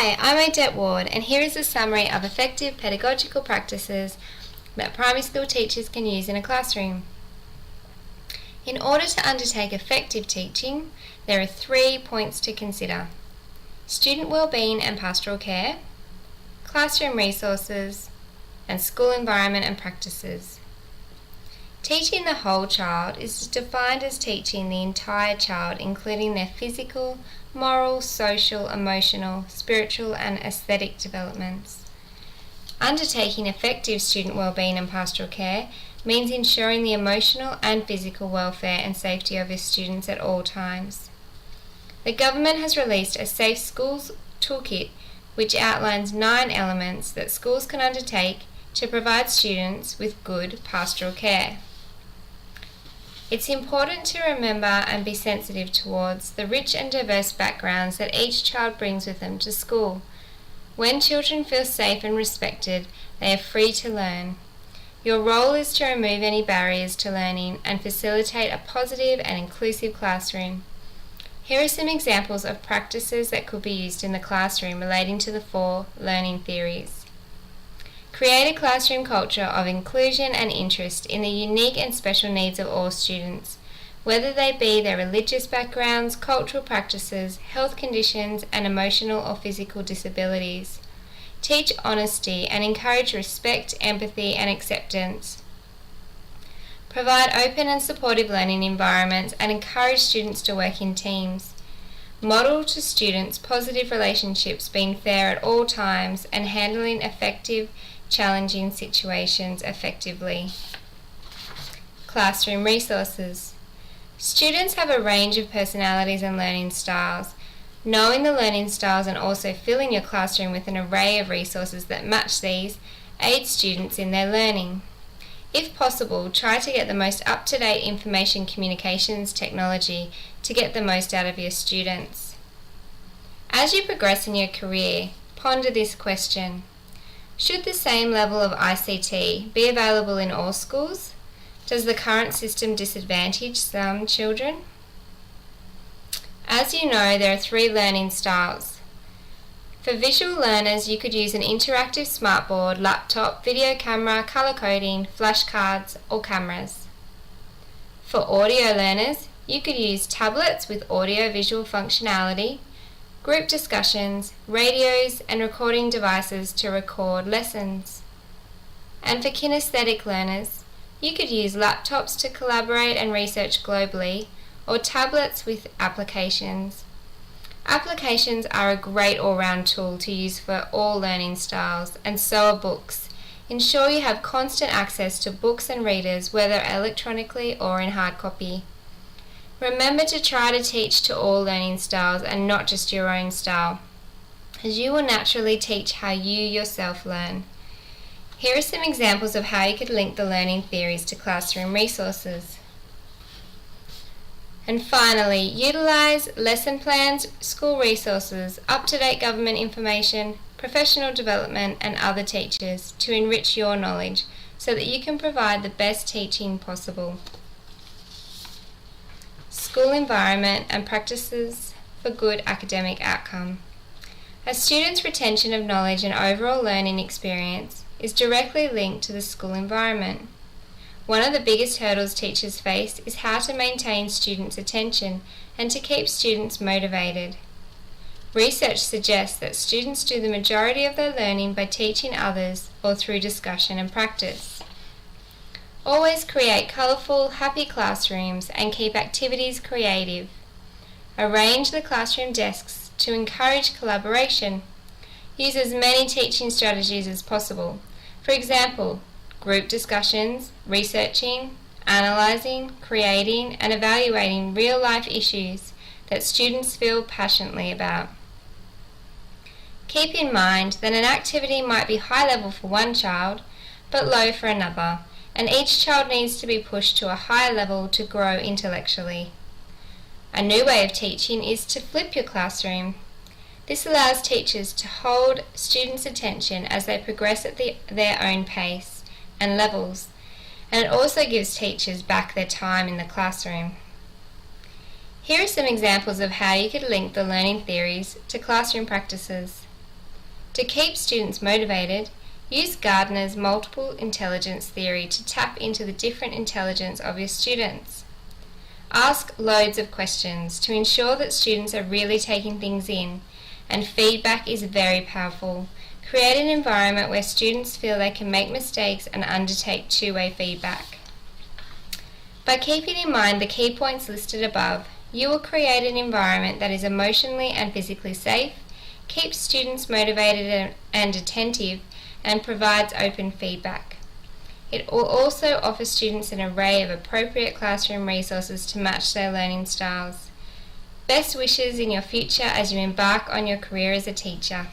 Hi, I'm Odette Ward, and here is a summary of effective pedagogical practices that primary school teachers can use in a classroom. In order to undertake effective teaching, there are 3 points to consider: student wellbeing and pastoral care, classroom resources, and school environment and practices. Teaching the whole child is defined as teaching the entire child, including their physical, moral, social, emotional, spiritual, and aesthetic developments. Undertaking effective student wellbeing and pastoral care means ensuring the emotional and physical welfare and safety of your students at all times. The government has released a Safe Schools Toolkit which outlines 9 elements that schools can undertake to provide students with good pastoral care. It's important to remember and be sensitive towards the rich and diverse backgrounds that each child brings with them to school. When children feel safe and respected, they are free to learn. Your role is to remove any barriers to learning and facilitate a positive and inclusive classroom. Here are some examples of practices that could be used in the classroom relating to the 4 learning theories. Create a classroom culture of inclusion and interest in the unique and special needs of all students, whether they be their religious backgrounds, cultural practices, health conditions, and emotional or physical disabilities. Teach honesty and encourage respect, empathy, and acceptance. Provide open and supportive learning environments and encourage students to work in teams. Model to students positive relationships, being fair at all times, and handling challenging situations effectively. Classroom resources. Students have a range of personalities and learning styles. Knowing the learning styles and also filling your classroom with an array of resources that match these aids students in their learning. If possible, try to get the most up-to-date information communications technology to get the most out of your students. As you progress in your career, ponder this question: should the same level of ICT be available in all schools? Does the current system disadvantage some children? As you know, there are 3 learning styles. For visual learners, you could use an interactive smartboard, laptop, video camera, color coding, flashcards, or cameras. For audio learners, you could use tablets with audio-visual functionality, group discussions, radios, and recording devices to record lessons. And for kinesthetic learners, you could use laptops to collaborate and research globally, or tablets with applications. Applications are a great all-round tool to use for all learning styles, and so are books. Ensure you have constant access to books and readers, whether electronically or in hard copy. Remember to try to teach to all learning styles and not just your own style, as you will naturally teach how you yourself learn. Here are some examples of how you could link the learning theories to classroom resources. And finally, utilize lesson plans, school resources, up-to-date government information, professional development, and other teachers to enrich your knowledge so that you can provide the best teaching possible. School environment and practices for good academic outcome. A student's retention of knowledge and overall learning experience is directly linked to the school environment. One of the biggest hurdles teachers face is how to maintain students' attention and to keep students motivated. Research suggests that students do the majority of their learning by teaching others or through discussion and practice. Always create colourful, happy classrooms and keep activities creative. Arrange the classroom desks to encourage collaboration. Use as many teaching strategies as possible. For example, group discussions, researching, analysing, creating, and evaluating real-life issues that students feel passionately about. Keep in mind that an activity might be high level for one child, but low for another, and each child needs to be pushed to a higher level to grow intellectually. A new way of teaching is to flip your classroom. This allows teachers to hold students' attention as they progress at their own pace and levels, and it also gives teachers back their time in the classroom. Here are some examples of how you could link the learning theories to classroom practices. To keep students motivated, use Gardner's multiple intelligence theory to tap into the different intelligence of your students. Ask loads of questions to ensure that students are really taking things in, and feedback is very powerful. Create an environment where students feel they can make mistakes and undertake two-way feedback. By keeping in mind the key points listed above, you will create an environment that is emotionally and physically safe, keeps students motivated and attentive, and provides open feedback. It will also offer students an array of appropriate classroom resources to match their learning styles. Best wishes in your future as you embark on your career as a teacher.